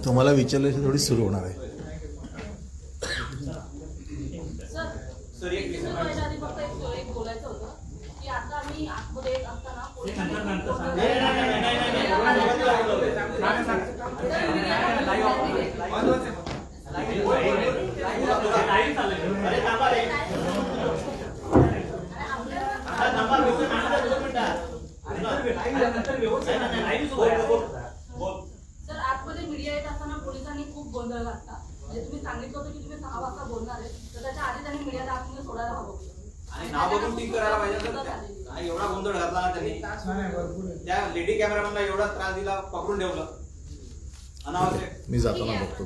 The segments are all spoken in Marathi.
तुम्हाला विचारल्याशी थोडी सुरू होणार आहे. सर एक बोलायचं होतं की आता आम्ही आतमध्ये असताना सर आतमध्ये मीडिया येत असताना पोलिसांनी खूप गोंधळ घातला. म्हणजे तुम्ही सांगितलं होतं की तुम्ही 6 वाजता बोलणार आहे, तर त्याच्या आधी त्यांनी मीडियाला आतमध्ये सोडायला हवं आणि नाव बघून टीक करायला पाहिजे. एवढा गोंधळ घातला ना त्यांनी, त्या लेडी कॅमेरामॅनला एवढा त्रास दिला, पकडून ठेवलं अनावश्यक. मी जाताना बघतो.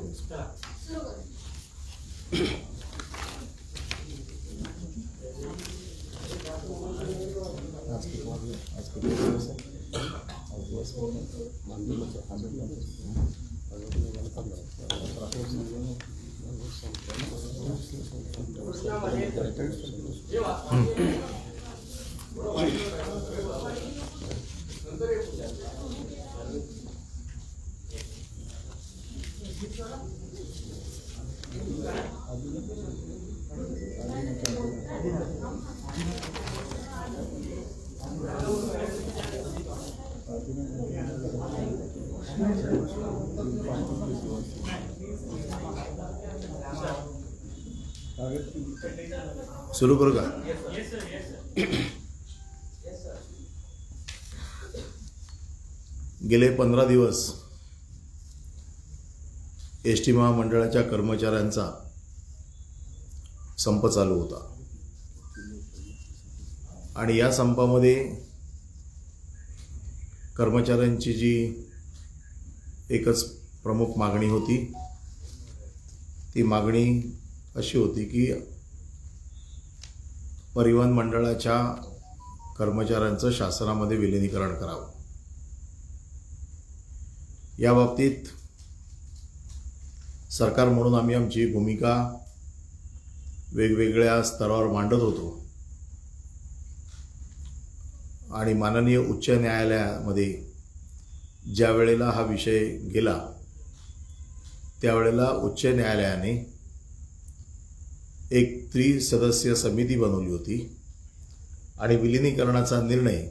सुरू करू का? गेले 15 दिवस एसटी महामंडळाच्या कर्मचाऱ्यांचा संप चालू होता आणि या संपामध्ये कर्मचाऱ्यांची जी एकच प्रमुख मागणी होती, ती मागणी अशी होती की परिवहन मंडळाच्या कर्मचाऱ्यांचं शासनामध्ये विलीनीकरण करावं. या बाबतीत सरकार म्हणून आम्ही आमची भूमिका वेगवेगळ्या स्तरावर मांडत होतो आणि माननीय उच्च न्यायालयामध्ये ज्या वेळेला हा विषय गेला त्यावेळेला उच्च न्यायालयाने एक त्रिसदस्यीय समिती बनवली होती आणि विलीनीकरणाचा निर्णय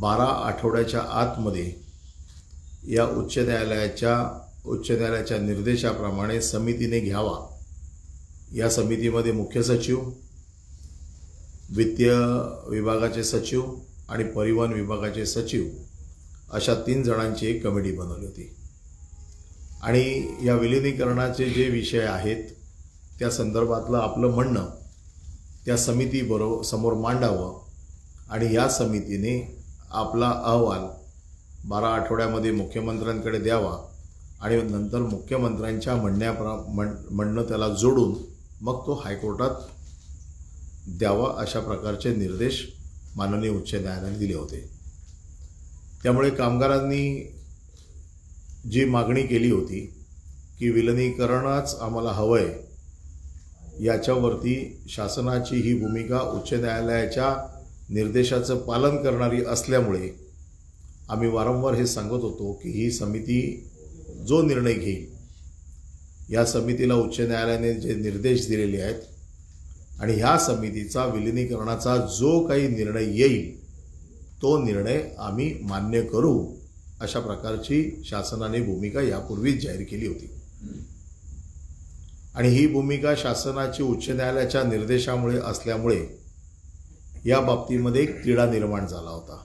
12 आठवड्याच्या आतमध्ये या उच्च न्यायालयाच्या निर्देशाप्रमाणे समितीने घ्यावा. या समितीमध्ये मुख्य सचिव, वित्तीय विभागाचे सचिव आणि परिवहन विभागाचे सचिव अशा 3 जणांची एक कमिटी बनवली होती आणि या विलीनीकरणाचे जे विषय आहेत त्या संदर्भातलं आपलं म्हणणं त्या समितीबरोबर समोर मांडावं आणि या समितीने आपला अहवाल 12 आठवड्यामध्ये मुख्यमंत्र्यांकडे द्यावा आणि नंतर मुख्यमंत्र्यांच्या म्हणणं त्याला जोडून मग तो हायकोर्टात द्यावा अशा प्रकारचे निर्देश माननीय उच्च न्यायालयाने दिले होते. त्यामुळे कामगारांनी जी मागणी केली होती की विलीनीकरणच आम्हाला हवंय, याच्यावरती शासनाची ही भूमिका उच्च न्यायालयाच्या निर्देशाचं पालन करणारी असल्यामुळे आम्ही वारंवार हे सांगत होतो की ही समिती जो निर्णय घेईल, या समितीला उच्च न्यायालयाने जे निर्देश दिलेले आहेत आणि ह्या समितीचा विलीनीकरणाचा जो काही निर्णय येईल तो निर्णय आम्ही मान्य करू अशा प्रकारची शासनाने भूमिका यापूर्वीच जाहीर केली होती आणि ही भूमिका शासनाची उच्च न्यायालयाच्या निर्देशामुळे असल्यामुळे या बाबतीमध्ये एक तिढा निर्माण झाला होता.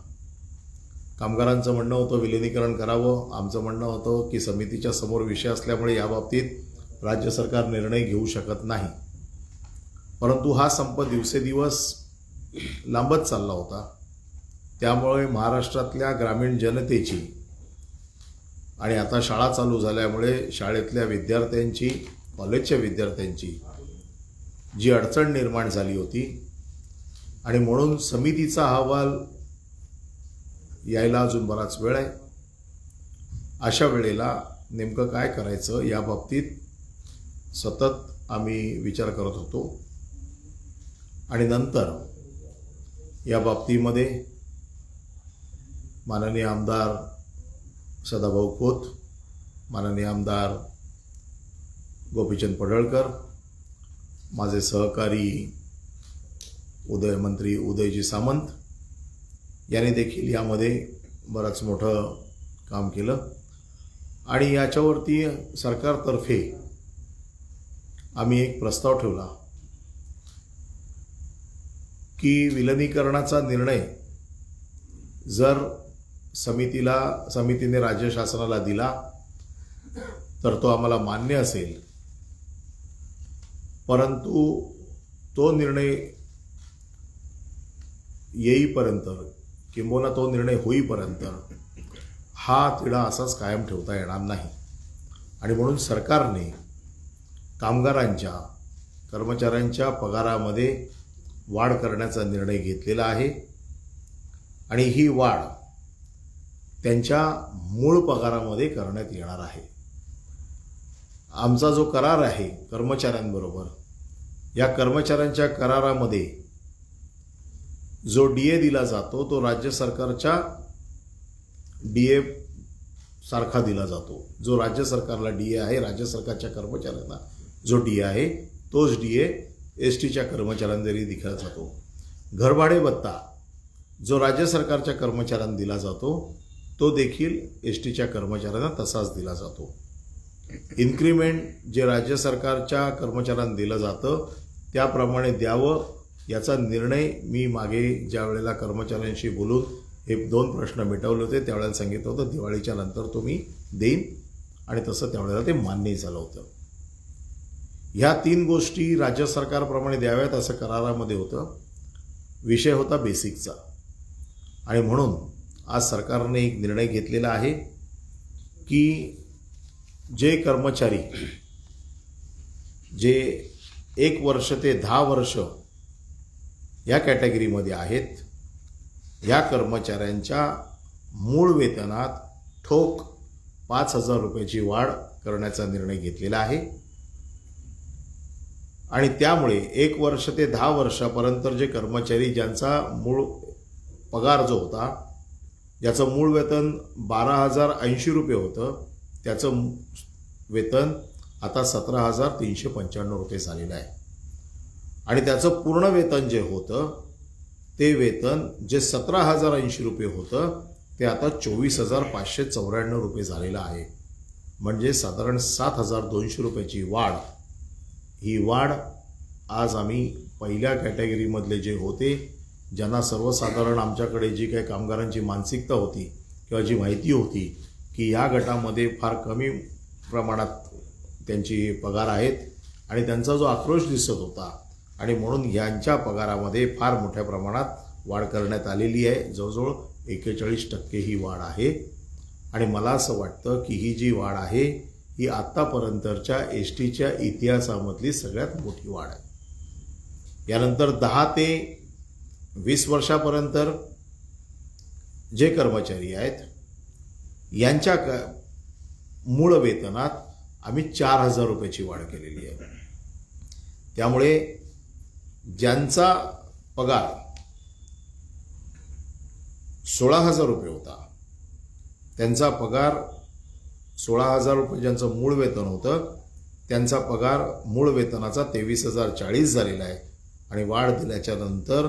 कामगारांचं म्हणणं होतं विलीनीकरण करावं, आमचं म्हणणं होतं की समितीच्या समोर विषय असल्यामुळे या बाबतीत राज्य सरकार निर्णय घेऊ शकत नाही. परंतु हा संप दिवसेदिवस लांबत चालला होता. त्यामुळे महाराष्ट्रातल्या ग्रामीण जनतेची आणि आता शाळा चालू झाल्यामुळे शाळेतल्या विद्यार्थ्यांची, कॉलेजच्या विद्यार्थ्यांची जी अडचण निर्माण झाली होती आणि म्हणून समितीचा अहवाल यायला अजून बराच वेळ आहे. अशा वेळेला नेमकं काय करायचं या बाबतीत सतत आम्ही विचार करत होतो आणि नंतर या बाबतीमध्ये माननीय आमदार सदाभाऊ खोत, माननीय आमदार गोपीचंद पडळकर, माझे सहकारी मंत्री उदयजी सामंत यांनी देखील यामध्ये बरंच मोठं काम केलं आणि याच्यावरती सरकारतर्फे आम्ही एक प्रस्ताव ठेवला की विलिनीकरणाचा निर्णय जर समितीने राज्य शासनाला दिला तर तो आम्हाला मान्य असेल, परंतु तो निर्णय येईपर्यंत किंबहुना तो निर्णय होईपर्यंत हा तिढा असाच कायम ठेवता येणार नाही आणि म्हणून सरकारने कामगारांच्या कर्मचाऱ्यांच्या पगारामध्ये वाढ करण्याचा निर्णय घेतलेला आहे आणि ही वाढ त्यांच्या मूळ पगारामध्ये करण्यात येणार आहे. आमचा जो करार आहे कर्मचाऱ्यांबरोबर, या कर्मचाऱ्यांच्या करारामध्ये जो डीए दिला जातो तो राज्य सरकारच्या डीए सारखा दिला जातो. जो राज्य सरकारला डीए आहे, राज्य सरकारच्या कर्मचाऱ्यांना जो डीए आहे तोच डीए एसटीच्या कर्मचाऱ्यांना दिला जातो. घरभाडे भत्ता जो राज्य सरकारच्या कर्मचाऱ्यांना दिला जातो तो देखील एसटीच्या कर्मचाऱ्यांना तसाच दिला जातो. इन्क्रीमेंट जे राज्य सरकारच्या कर्मचाऱ्यांना दिलं जातं त्याप्रमाणे द्यावं याचा निर्णय मी मागे ज्या वेळेला कर्मचाऱ्यांशी बोलून हे 2 प्रश्न मिटवले होते त्यावेळेला सांगितलं होतं दिवाळीच्या नंतर तो मी देईन आणि तसं त्यावेळेला ते मान्य झालं होतं. ह्या 3 गोष्टी राज्य सरकारप्रमाणे द्याव्यात असं करारामध्ये होतं. विषय होता बेसिकचा आणि म्हणून आज सरकारने एक निर्णय घेतलेला आहे की जे कर्मचारी जे 1 वर्ष ते 10 वर्ष या कॅटेगरीमध्ये आहेत, या कर्मचाऱ्यांच्या मूळ वेतनात ठोक 5,000 रुपयाची वाढ करण्याचा निर्णय घेतलेला आहे आणि त्यामुळे 1 वर्ष ते 10 वर्षापर्यंत जे कर्मचारी ज्यांचा मूळ पगार जो होता, ज्याचं मूळ वेतन 12,080 रुपये होतं, त्याचं वेतन आता 17,395 रुपये झालेलं आहे आणि त्याचं पूर्ण वेतन जे होतं ते वेतन जे 17,080 रुपये होतं ते आता 24,594 रुपये झालेलं आहे. म्हणजे साधारण 7,200 रुपयाची वाढ. ही वाढ आज आम्ही पहिल्या कॅटेगरीमधले जे होते, ज्यांना सर्वसाधारण आमच्याकडे जी काही कामगारांची मानसिकता होती किंवा जी माहिती होती की या गटामध्ये फार कमी प्रमाणात त्यांची पगार आहेत आणि त्यांचा जो आक्रोश दिसत होता आणि म्हणून यांच्या पगारामध्ये फार मोठ्या प्रमाणात वाढ करण्यात आलेली आहे. जवळजवळ 41% ही वाढ आहे आणि मला असं वाटतं की ही जी वाढ आहे ही आत्तापर्यंतच्या एसटीच्या इतिहासामधली सगळ्यात मोठी वाढ आहे. यानंतर 10 ते 20 वर्षापर्यंत जे कर्मचारी आहेत यांच्या मूळ वेतनात आम्ही 4,000 रुपयाची वाढ केलेली आहे. त्यामुळे ज्यांचा पगार 16,000 रुपये होता, त्यांचा पगार 16,000 रुपये ज्यांचं मूळ वेतन होतं त्यांचा पगार मूळ वेतनाचा 23,040 झालेला आहे आणि वाढ दिल्याच्या नंतर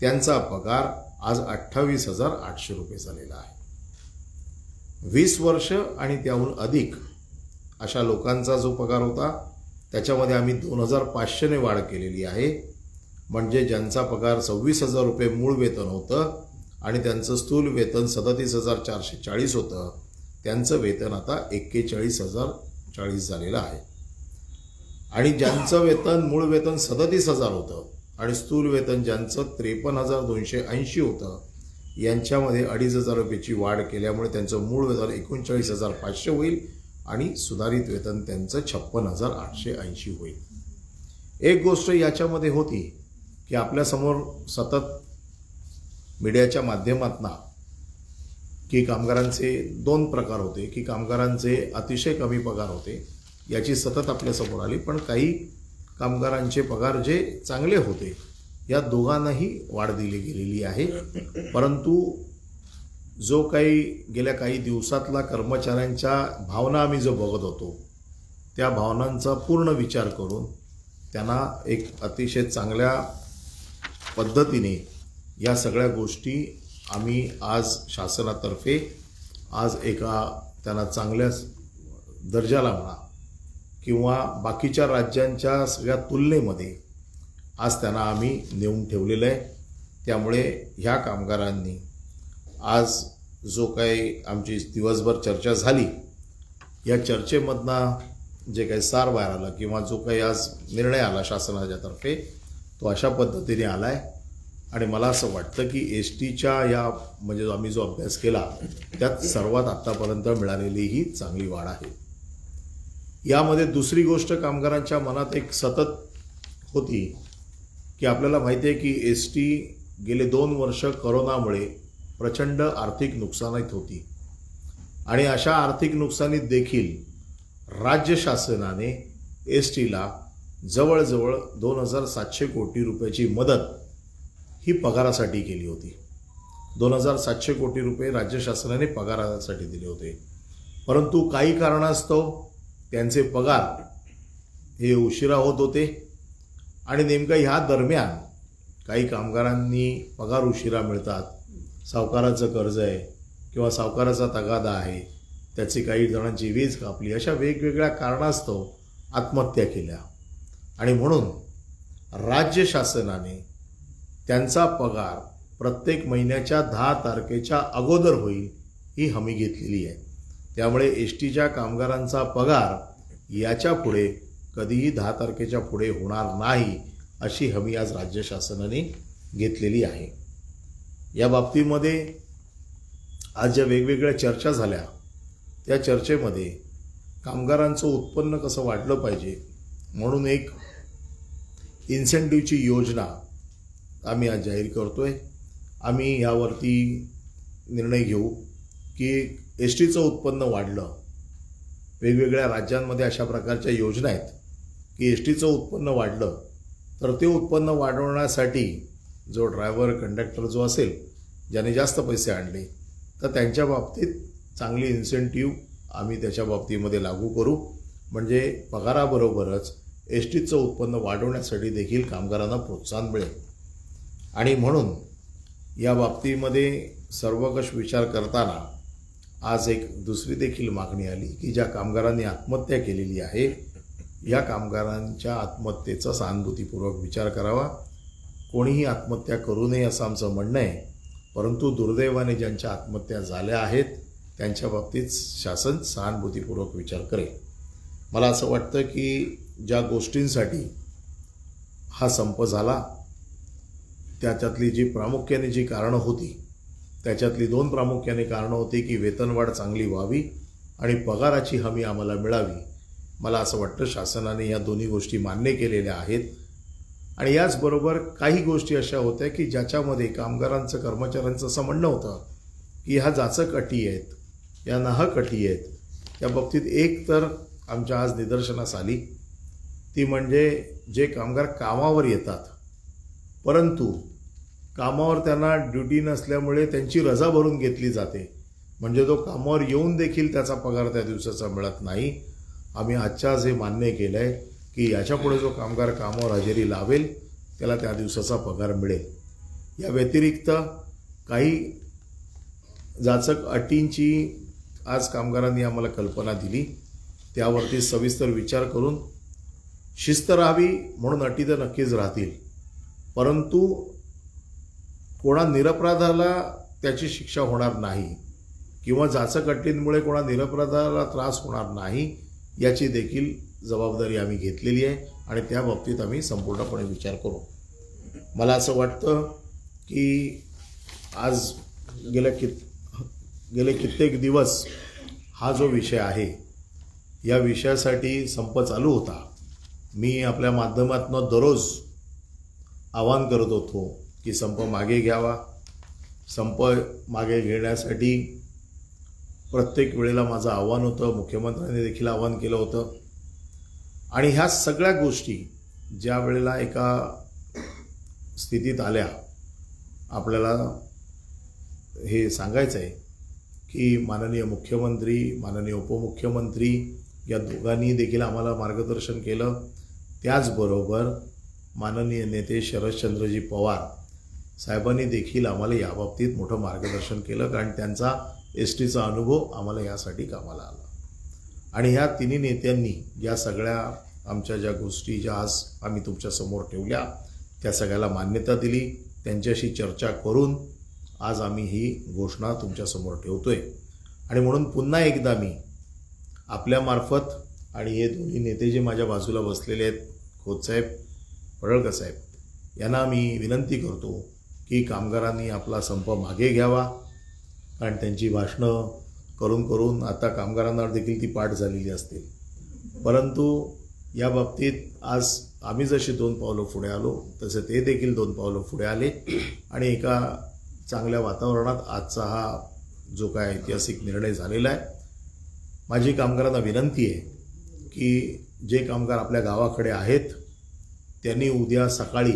त्यांचा पगार आज 28,800 रुपये झालेला आहे. 20 वर्ष आणि त्याहून अधिक अशा लोकांचा जो पगार होता त्याच्यामध्ये आम्ही 2,500 ने वाढ केलेली आहे. म्हणजे ज्यांचा पगार 26,000 रुपये मूळ वेतन होतं आणि त्यांचं स्थूल वेतन 37,440 होतं, त्यांचं वेतन आता 41,040 झालेलं आहे. आणि ज्यांचं वेतन मूळ वेतन 37,000 होतं आणि स्थूल वेतन ज्यांचं 53,280 होतं, यांच्यामध्ये 2,500 रुपयाची वाढ केल्यामुळे त्यांचं मूळ वेतन 39,500 होईल आणि सुधारित वेतन त्यांचं 56,880 होईल. एक गोष्ट याच्यामध्ये होती की आपल्यासमोर सतत मीडियाच्या माध्यमातून की कामगारांचे 2 प्रकार होते की कामगारांचे अतिशय कमी पगार होते याची सतत आपल्यासमोर आली, पण काही कामगारांचे पगार जे चांगले होते या दोघांनाही वाढ दिली गेलेली आहे. परंतु जो काही गेल्या काही दिवसातला कर्मचाऱ्यांच्या भावना आम्ही जो बघत होतो त्या भावनांचा पूर्ण विचार करून त्यांना एक अतिशय चांगल्या पद्धतीने या सगळ्या गोष्टी आम्ही आज शासनातर्फे आज एका त्यांना चांगल्या दर्जाला म्हणा किंवा बाकीच्या राज्यांच्या सगळ्या तुलनेमध्ये आज त्यांना आम्ही नेऊन ठेवलेलं आहे। त्यामुळे ह्या कामगारांनी आज जो काही आमची दिवसभर चर्चा झाली या चर्चेमधनं जे काही सार बाहेर आलं किंवा जो काही आज निर्णय आला शासनाच्या तर्फे तो अशा पद्धतीने आला आहे आणि मला असं वाटतं की एसटीच्या या म्हणजे आम्ही जो अभ्यास केला त्यात सर्वात आत्तापर्यंत मिळालेली ही चांगली वाढ आहे। यामध्ये दुसरी गोष्ट कामगारांच्या मनात एक सतत होती की आपल्याला माहिती आहे की एसटी गेले 2 वर्ष कोरोनामुळे प्रचंड आर्थिक नुकसानीत होती आणि अशा आर्थिक नुकसानीत देखील राज्य शासनाने एसटीला जवळजवळ 2700 कोटी रुपयाची मदत ही पगारासाठी केली होती। 2700 कोटी रुपये राज्य शासनाने पगारासाठी दिले होते, परंतु काही कारणास्तव त्यांचे पगार हे उशिरा होत होते आणि नेमका ह्या दरम्यान काही कामगारांनी पगार उशिरा मिळतात, सावकाराचं कर्ज आहे किंवा सावकाराचा तगादा आहे, त्याची काही जणांची वीज कापली, अशा वेगवेगळ्या कारणास्तव आत्महत्या केल्या आणि म्हणून राज्य शासनाने त्यांचा पगार प्रत्येक महिन्याच्या 10 तारखेच्या अगोदर होईल ही हमी घेतलेली आहे। त्यामुळे एसटीच्या कामगारांचा पगार याच्या पुढे कधीही 10 तारखेच्या पुढे होणार नाही अशी हमी आज राज्य शासनाने घेतलेली आहे। या बाबतीमध्ये आज ज्या वेगवेगळ्या चर्चा झाल्या त्या चर्चेमध्ये कामगारांचं उत्पन्न कसं वाढलं पाहिजे म्हणून एक इन्सेंटिव्हची योजना आम्ही आज जाहीर करतोय। आम्ही यावरती निर्णय घेऊ की एसटीचं उत्पन्न वाढलं, वेगवेगळ्या राज्यांमध्ये अशा प्रकारच्या योजना आहेत की एसटीचं उत्पन्न वाढलं तर ते उत्पन्न वाढवण्यासाठी जो ड्रायव्हर कंडक्टर जो असेल ज्याने जास्त पैसे आणले तर त्यांच्या बाबतीत चांगली इन्सेंटिव्ह आम्ही त्याच्या बाबतीमध्ये लागू करू, म्हणजे पगाराबरोबरच एसटीचं उत्पन्न वाढवण्यासाठी देखील कामगारांना प्रोत्साहन मिळेल। आणि म्हणून या बाबतीमध्ये सर्वकष विचार करताना आज एक दुसरी देखील मागणी आली की ज्या कामगारांनी आत्महत्या केलेली आहे या कामगारांच्या आत्महत्येचा सहानुभूतीपूर्वक विचार करावा। कोणीही आत्महत्या करू नये असं आमचं म्हणणं आहे, परंतु दुर्दैवाने ज्यांच्या आत्महत्या झाल्या आहेत त्यांच्या बाबतीत शासन सहानुभूतीपूर्वक विचार करेल। मला असं वाटतं की ज्या गोष्टींसाठी हा संप झाला त्याच्यातली जी प्रामुख्याने जी कारणं होती त्याच्यातली 2 प्रामुख्याने कारणं होती की वेतनवाढ चांगली व्हावी आणि पगाराची हमी आम्हाला मिळावी। मला असं वाटतं शासनाने या दोन्ही गोष्टी मान्य केलेल्या आहेत आणि याचबरोबर काही गोष्टी अशा होत्या की ज्याच्यामध्ये कामगारांचं कर्मचाऱ्यांचं असं म्हणणं होतं की ह्या जाचक अटी आहेत, या नाहक अटी आहेत। त्या बाबतीत एक तर आमच्या आज निदर्शनास आली ती म्हणजे जे कामगार कामावर येतात परंतु कामावर त्यांना ड्युटी नसल्यामुळे त्यांची रजा भरून घेतली जाते, म्हणजे तो कामावर येऊन देखील त्याचा पगार त्या दिवसाचा मिळत नाही। आम्ही आजच्या आज हे मान्य केलं आहे की याच्यापुढे जो कामगार कामावर हजेरी लावेल त्याला त्या दिवसाचा पगार मिळेल। या व्यतिरिक्त काही जाचक अटींची आज कामगारांनी आम्हाला कल्पना दिली, त्यावरती सविस्तर विचार करून शिस्त राहावी म्हणून अटी तर नक्कीच राहतील, परंतु कोणा निरपराधाला त्याची शिक्षा होणार नाही किंवा जाचक अटींमुळे कोणा निरपराधाला त्रास होणार नाही याची देखील जबाबदारी आम्ही घेतलेली आहे आणि त्या बाबतीत आम्ही संपूर्णपणे विचार करू। मला असं वाटतं की आज गेले कित्येक दिवस हा जो विषय आहे या विषयासाठी संप चालू होता। मी आपल्या माध्यमातून दररोज आवाहन करत होतो की संप मागे घ्यावा। संप मागे घेण्यासाठी प्रत्येक वेळेला माझं आव्हान होतं, मुख्यमंत्र्यांनी देखील आवाहन केलं होतं आणि ह्या सगळ्या गोष्टी ज्या वेळेला एका स्थितीत आल्या आपल्याला हे सांगायचं आहे की माननीय मुख्यमंत्री, माननीय उपमुख्यमंत्री या दोघांनी देखील आम्हाला मार्गदर्शन केलं. त्याचबरोबर माननीय नेते शरदचंद्रजी पवार साहेबांनी देखील आम्हाला याबाबतीत मोठं मार्गदर्शन केलं, कारण त्यांचा एसटीचा अनुभव आम्हाला यासाठी कामाला आला. आणि ह्या तिन्ही नेत्यांनी या सगळ्या आमच्या ज्या गोष्टी ज्या आज आम्ही तुमच्यासमोर ठेवल्या त्या सगळ्याला मान्यता दिली. त्यांच्याशी चर्चा करून आज आम्ही ही घोषणा तुमच्यासमोर ठेवतोय. आणि म्हणून पुन्हा एकदा मी आपल्यामार्फत आणि हे दोन्ही नेते जे माझ्या बाजूला बसलेले आहेत, खोतसाहेब, पडळकर साहेब, यांना मी विनंती करतो की कामगारांनी आपला संप मागे घ्यावा. कारण त्यांची भाषणं करून करून आता कामगारांना देखील ती पाठ झालेली असतील. परंतु या बाबतीत आज आम्ही जसे 2 पावलं पुढे आलो तसे ते देखील 2 पावलं पुढे आले आणि एका चांगल्या वातावरणात आजचा हा जो काय ऐतिहासिक निर्णय झालेला आहे. माझी कामगारांना विनंती आहे की जे कामगार आपल्या गावाकडे आहेत त्यांनी उद्या सकाळी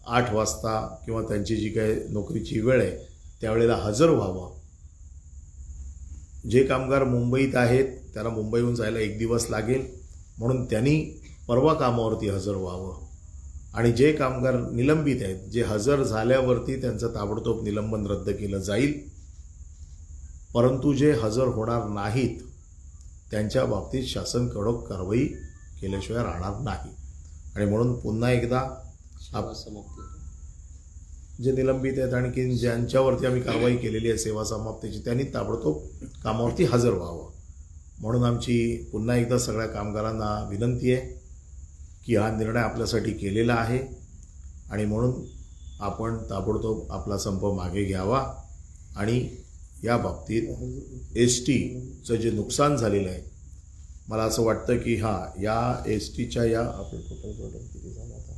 8 वाजता किंवा त्यांची जी काही नोकरीची वेळ आहे त्यावेळेला हजर व्हावं. जे कामगार मुंबईत आहेत त्यांना मुंबईहून जायला 1 दिवस लागेल, म्हणून त्यांनी परवा कामावरती हजर व्हावं. आणि जे कामगार निलंबित आहेत, जे हजर झाल्यावरती त्यांचं ताबडतोब निलंबन रद्द केलं जाईल. परंतु जे हजर होणार नाहीत त्यांच्या बाबतीत शासन कडक कारवाई केल्याशिवाय राहणार नाही. आणि म्हणून पुन्हा एकदा जे निलंबित आहेत आणखी ज्यांच्यावरती आम्ही कारवाई केलेली आहे सेवा समाप्तीची, त्यांनी ताबडतोब कामावरती हजर व्हावं. म्हणून आमची पुन्हा एकदा सगळ्या कामगारांना विनंती आहे की हा निर्णय आपल्यासाठी केलेला आहे आणि म्हणून आपण ताबडतोब आपला संप मागे घ्यावा. आणि या बाबतीत एसटीचं जे नुकसान झालेलं आहे, मला असं वाटतं की या एसटीच्या या आपलं टोटल किती झालं आता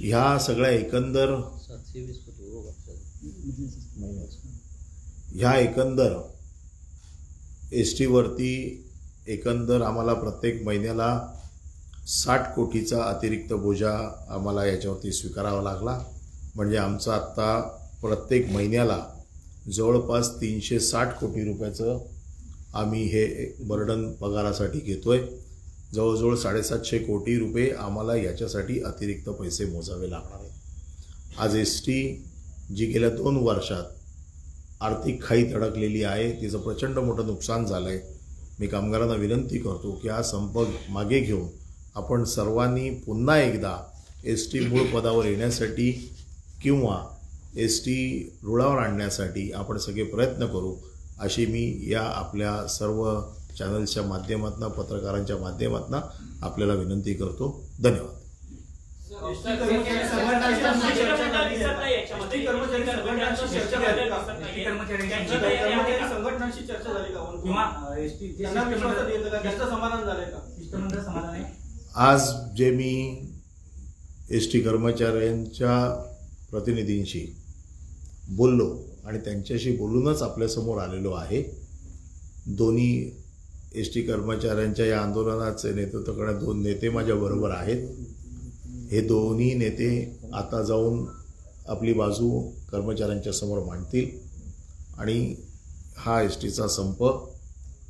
ह्या सगळ्या एकंदर ह्या एकंदर एसटीवरती एकंदर आम्हाला प्रत्येक महिन्याला 60 कोटीचा अतिरिक्त बोजा आम्हाला याच्यावरती स्वीकारावा लागला. म्हणजे आमचा आत्ता प्रत्येक महिन्याला जवळपास 360 कोटी रुपयाचं आम्ही हे बर्डन पगारासाठी घेतोय. जवळजवळ 750 कोटी रुपये आम्हाला याच्यासाठी अतिरिक्त पैसे मोजावे लागणार आहेत. आज एसटी जी गेल्या 2 वर्षात आर्थिक खाईत अडकलेली आहे, तिचं प्रचंड मोठं नुकसान झालं आहे. मी कामगारांना विनंती करतो की हा संप मागे घेऊन आपण सर्वांनी पुन्हा एकदा एसटी मूळ पदावर येण्यासाठी किंवा एसटी रुळावर आणण्यासाठी आपण सगळे प्रयत्न करू, अशी मी या आपल्या सर्व चॅनल्सच्या माध्यमातून, पत्रकारांच्या माध्यमातून आपल्याला विनंती करतो. धन्यवाद. आज जे मी एसटी कर्मचाऱ्यांच्या प्रतिनिधींशी बोललो आणि त्यांच्याशी बोलूनच आपल्यासमोर आलेलो आहे. दोन्ही एसटी कर्मचाऱ्यांच्या या आंदोलनाचे नेतृत्व करणारे 2 नेते माझ्याबरोबर आहेत. हे दोन्ही नेते आता जाऊन आपली बाजू कर्मचाऱ्यांच्या समोर मांडतील आणि हा एसटीचा संप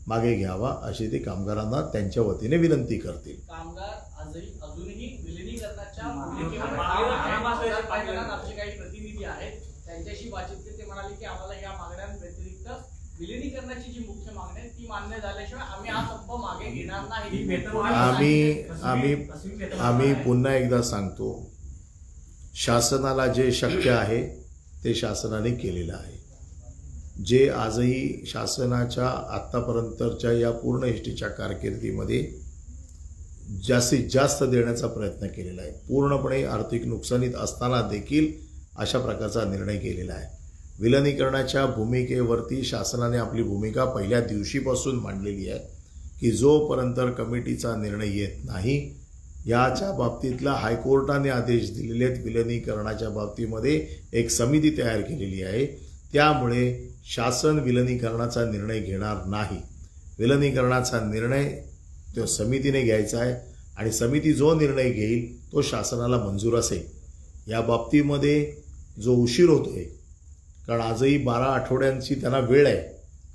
मागे घ्यावा अशी ते कामगारांना त्यांच्या वतीने विनंती करतील. कामगार अजूनही विलिनीकरणाच्या आमचे काही प्रतिनिधी आहेत, त्यांच्याशी बातचीत केली. ते म्हणाले की आम्हाला या मागण्यांव्यतिरिक्त विलिनीकरणाची जी मुख्य मागणी आहे ती मान्य झाल्याशिवाय आम्ही हा संप मागे घेणार नाही. आम्ही पुन्हा एकदा सांगतो, शासनाला जे शक्य आहे ते शासनाने केलेलं आहे. जे आजही शासनाच्या आत्तापर्यंतच्या या पूर्ण एसटीच्या कारकिर्दीमध्ये जास्तीत जास्त देण्याचा प्रयत्न केलेला आहे. पूर्णपणे आर्थिक नुकसानीत असताना देखील अशा प्रकारचा निर्णय केलेला आहे. विलिनीकरणाच्या भूमिकेवरती शासनाने आपली भूमिका पहिल्या दिवशीपासून मांडलेली आहे की जोपर्यंत कमिटीचा निर्णय येत नाही, याच्या बाबतीतला हायकोर्टाने आदेश दिलेले आहेत. विलिनीकरणाच्या बाबतीमध्ये एक समिती तयार केलेली आहे. त्यामुळे शासन विलिनीकरणाचा निर्णय घेणार नाही. विलिनीकरणाचा निर्णय तो समितीने घ्यायचा आहे आणि समिती जो निर्णय घेईल तो शासनाला मंजूर असेल. या बाबतीमध्ये जो उशीर होतोय, कारण आजही 12 आठवड्यांची त्यांना वेळ आहे,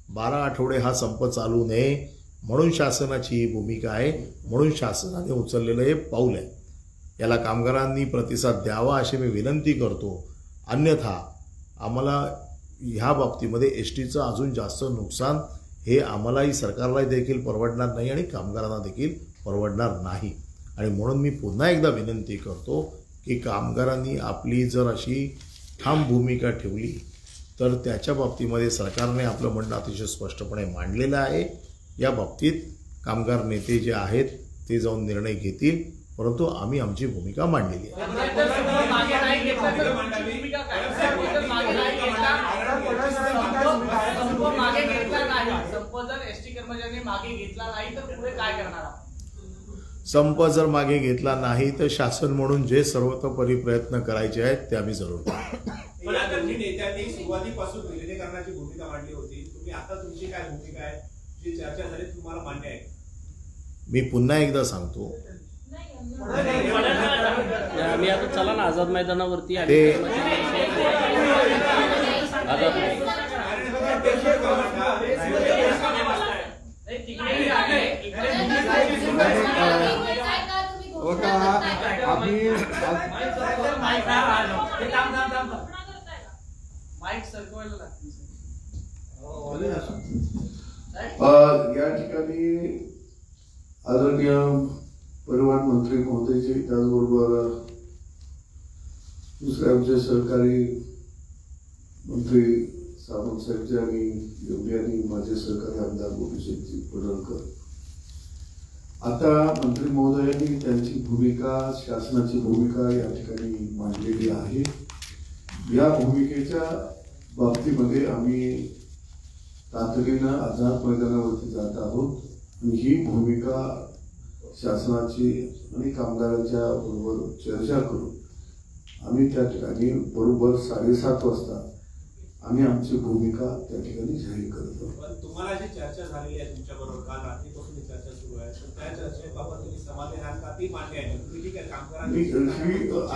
12 आठवडे हा संप चालू नये म्हणून शासनाची ही भूमिका आहे, म्हणून शासनाने उचललेलं हे पाऊल आहे. याला कामगारांनी प्रतिसाद द्यावा अशी मी विनंती करतो. अन्यथा आम्हाला ह्या बाबतीमध्ये एसटीचं अजून जास्त नुकसान हे आम्हालाही सरकारलाही देखील परवडणार नाही आणि कामगारांना देखील परवडणार नाही. आणि म्हणून मी पुन्हा एकदा विनंती करतो की कामगारांनी आपली जर अशी ठाम भूमिका ठेवली तर त्याच्या बाबतीमध्ये सरकारने आपलं म्हणणं अतिशय स्पष्टपणे मांडलेलं आहे. या बाबतीत कामगार नेते जे आहेत ते जाऊन निर्णय घेतील, परंतु आम्ही आमची भूमिका मांडलेली आहे. संप जर मागे घेतला नाही तर शासन म्हणून जे सर्वतोपरी प्रयत्न करायचे आहेत ते आम्ही जरूर करू. नेत्यांनी सुरुवातीपासून विलीनीकरणाची भूमिका मांडली होती, तुम्ही आता तुमची काय भूमिका आहे जी चर्चा झाली तुम्हाला मान्य आहे? मी पुन्हा एकदा सांगतो, आम्ही आता चला ना आझाद मैदानावरती या ठिकाणी आदरणीय परिवहन मंत्री महोदयजी, त्याचबरोबर दुसरे आमचे सहकारी मंत्री सावंत साहेबजी आणि योगी आणि माझे सहकारी आमदार गोपीशेठजी पडळकर, आता मंत्री महोदयांनी त्यांची भूमिका, शासनाची भूमिका या ठिकाणी मांडलेली आहे. या भूमिकेच्या बाबतीमध्ये आम्ही तातडीनं आझाद मैदानावरती जात आहोत आणि ही भूमिका शासनाची आणि कामगारांच्या बरोबर चर्चा करून आम्ही त्या ठिकाणी बरोबर 7:30 वाजता आम्ही आमची भूमिका त्या ठिकाणी जाहीर करतो. पण तुम्हाला जी चर्चा झालेली आहे तुमच्या बरोबर, काल रात्रीपासून चर्चा सुरू आहे, तर त्या चर्चेबाबत तुम्ही समाधानी आहात का? ती मान्य आहे तुम्ही? ठीक आहे, कामगारांची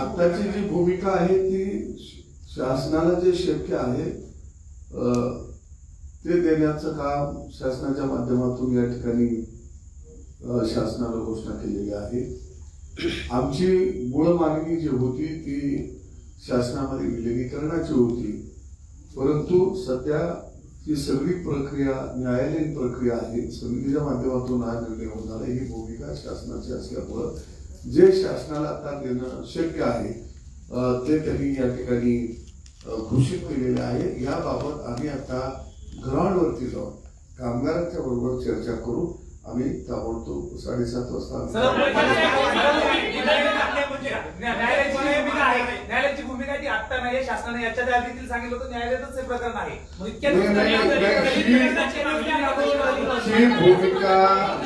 आताची जी भूमिका आहे ती शासनाला जे शक्य आहे ते देण्याचं काम शासनाच्या माध्यमातून या ठिकाणी शासनाला घोषणा केलेली आहे. आमची मूळ मागणी जी होती ती शासनामध्ये विलीनीकरणाची होती, परंतु सध्या ही सगळी प्रक्रिया न्यायालयीन प्रक्रिया आहे. समितीच्या माध्यमातून हा निर्णय होणार आहे. ही भूमिका शासनाची असल्यामुळं जे शासनाला आता देणं शक्य आहे ते त्यांनी या ठिकाणी घोषित केलेले आहे. याबाबत आम्ही आता ग्राउंडवरती जाऊन कामगारांच्या बरोबर चर्चा करू. आम्ही ताबडतोब 7:30 वाजता न्यायालयाची भूमिका ती आता नाही, शासनाने याच्या देखील सांगितलं होतं न्यायालयातच हे प्रकरण आहे.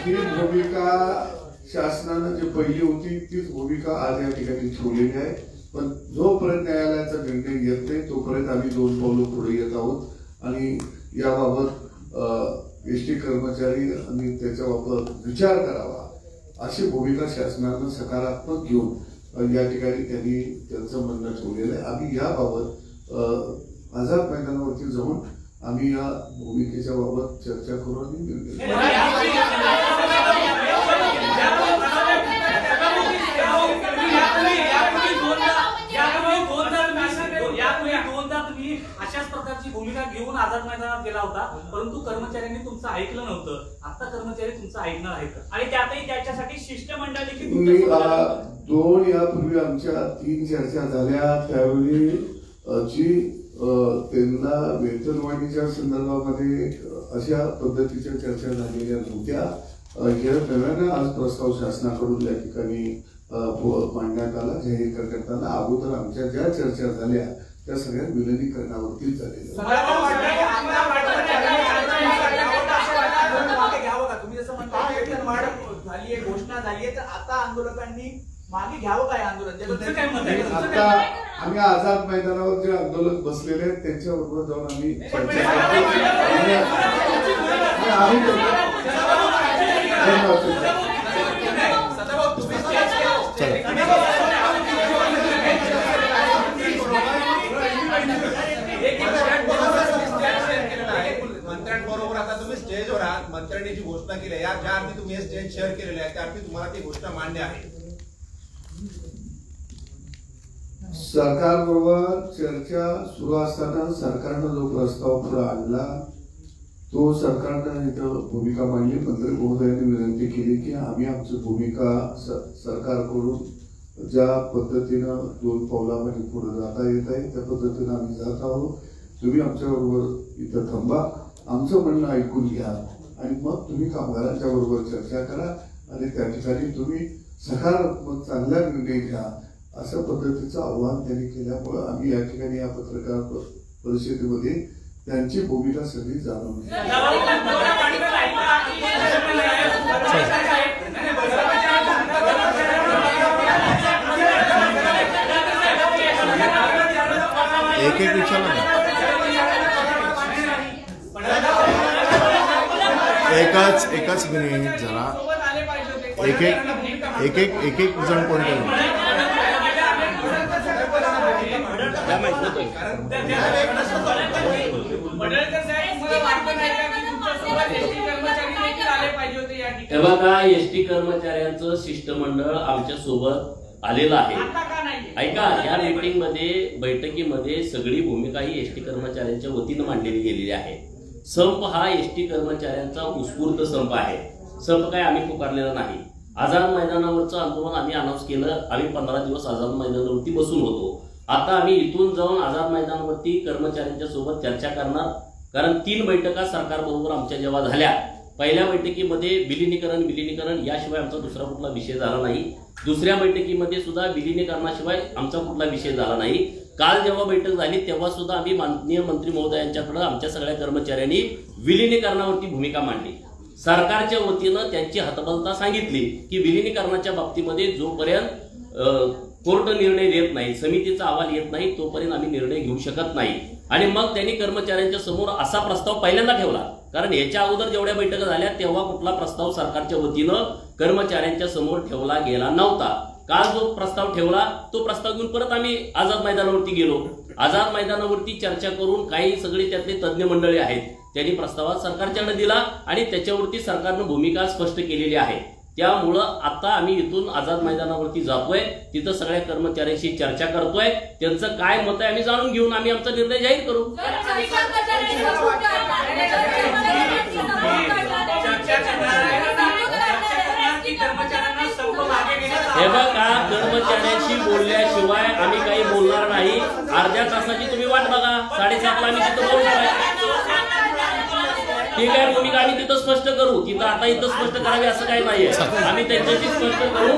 ही भूमिका शासनानं जी पहिली होती तीच भूमिका आज या ठिकाणी ठेवलेली आहे. पण जोपर्यंत न्यायालयाचा निर्णय येत नाही तोपर्यंत आम्ही 2 पावलं पुढे येत आहोत आणि याबाबत एसटी कर्मचारी आणि त्याच्याबाबत विचार करावा अशी भूमिका शासनानं सकारात्मक घेऊन या ठिकाणी त्यांनी त्यांचं म्हणणं ठेवलेलं आहे. आम्ही याबाबत आझाद मैदानावरती जाऊन आम्ही या भूमिकेच्या बाबत चर्चा करू आणि निर्णय अशाच प्रकारची भूमिका घेऊन आझाद मैदानात गेला होता, परंतु कर्मचाऱ्यांनी तुमचं ऐकलं नव्हतं. आता कर्मचारी तुमचं ऐकणार आहेत आणि त्यातही त्याच्यासाठी शिष्टमंडळ देखील 2 यापूर्वी आमच्या 3 चर्चा झाल्या. त्यावेळी जी त्यांना वेतनवाढीच्या संदर्भामध्ये अशा पद्धतीच्या चर्चा झालेल्या नव्हत्या. या नव्यानं आज प्रस्ताव शासनाकडून या ठिकाणी मांडण्यात आला, जाहीर करण्यात आला. अगोदर आमच्या ज्या चर्चा झाल्या त्या सगळ्या विलीनीकरणावरतीच झालेल्या. तुम्ही जसं म्हणता वेतनवाढ झाली आहे, घोषणा झाली आहे, तर आता आंदोलकांनी मागे घ्यावं काय आंदोलन? आता आम्ही आझाद मैदानावर जे आंदोलक बसलेले आहेत त्यांच्याबरोबर जाऊन आम्ही चर्चा घोषणा केल्या, या ज्या अर्थी तुम्ही हे स्टेज शेअर केलेले आहे त्या अर्थी तुम्हाला ती घोषणा मान्य आहे? सरकारबरोबर चर्चा सुरू असताना सरकारनं जो प्रस्ताव पुढे आणला तो सरकारनं इथं भूमिका मांडली. मंत्री महोदयांनी विनंती केली की आम्ही आमची भूमिका सरकारकडून ज्या पद्धतीनं 2 पावलामध्ये पुढे जाता येत आहे त्या पद्धतीनं आम्ही जात आहोत. तुम्ही आमच्याबरोबर इथं थांबा, आमचं म्हणणं ऐकून घ्या आणि मग तुम्ही कामगारांच्या बरोबर चर्चा करा आणि त्या ठिकाणी तुम्ही सकारात्मक चांगला निर्णय घ्या अशा पद्धतीचं आव्हान त्यांनी केल्यामुळं आम्ही या ठिकाणी या पत्रकार परिषदेमध्ये त्यांची भूमिका सगळी जाणून घेतली. एक एक विचारलं ना, एकच मिनिट जरा, एक एक जण कोण हे बघा, एसटी कर्मचाऱ्यांचं शिष्टमंडळ आमच्या सोबत आलेलं आहे. ऐका, या मीटिंग मध्ये बैठकीमध्ये सगळी भूमिका ही एसटी कर्मचाऱ्यांच्या वतीनं मांडलेली गेलेली आहे. संप हा एसटी कर्मचाऱ्यांचा उत्स्फूर्त संप आहे. संप काय आम्ही पुकारलेला नाही. आझाद मैदानावरचं आंदोलन आम्ही अनाऊन्स केलं. आम्ही 15 दिवस आझाद मैदानावरती बसून होतो. आता आम्ही इथून जाऊन आझाद मैदानावरती कर्मचाऱ्यांच्या सोबत चर्चा करणार, कारण 3 बैठका सरकारबरोबर आमच्या जेव्हा झाल्या, पहिल्या बैठकीमध्ये विलिनीकरण याशिवाय आमचा दुसरा कुठला विषय झाला नाही. दुसऱ्या बैठकीमध्ये सुद्धा विलिनीकरणाशिवाय आमचा कुठला विषय झाला नाही. काल जेव्हा बैठक झाली तेव्हा सुद्धा आम्ही माननीय मंत्री महोदयांच्याकडे आमच्या सगळ्या कर्मचाऱ्यांनी विलिनीकरणावरती भूमिका मांडली. सरकारच्या वतीनं त्यांची हतबलता सांगितली की विलिनीकरणाच्या बाबतीमध्ये जोपर्यंत कोर्ट निर्णय देत नाही, समितीचा अहवाल येत नाही, तोपर्यंत आम्ही निर्णय घेऊ शकत नाही. आणि मग त्यांनी कर्मचाऱ्यांच्या समोर असा प्रस्ताव पहिल्यांदा ठेवला, कारण याच्या अगोदर जेवढ्या बैठका झाल्या तेव्हा कुठला प्रस्ताव सरकारच्या वतीनं कर्मचाऱ्यांच्या समोर ठेवला गेला नव्हता. काल जो प्रस्ताव ठेवला तो प्रस्ताव घेऊन परत आम्ही आझाद मैदानावरती गेलो. आझाद मैदानावरती चर्चा करून काही सगळे त्यातले तज्ज्ञ मंडळी आहेत त्यांनी प्रस्तावात सरकारच्याकडे दिला आणि त्याच्यावरती सरकारनं भूमिका स्पष्ट केलेली आहे. त्यामुळं आता आम्ही इथून आझाद मैदानावरती जातोय, तिथं सगळ्या कर्मचाऱ्यांशी चर्चा करतोय, त्यांचं काय मत आहे आम्ही जाणून घेऊन आम्ही आमचा निर्णय जाहीर करू. हे बघा, कर्मचाऱ्यांशी बोलल्याशिवाय आम्ही काही बोलणार नाही. अर्ध्या तासाची तुम्ही वाट बघा, 7:30ला आम्ही तिथं बोलतोय. ठीक आहे, भूमिका आम्ही तिथं स्पष्ट करू. तिथं आता इथं स्पष्ट करावी असं काही नाहीये. आम्ही त्यांच्याशी स्पष्ट करू.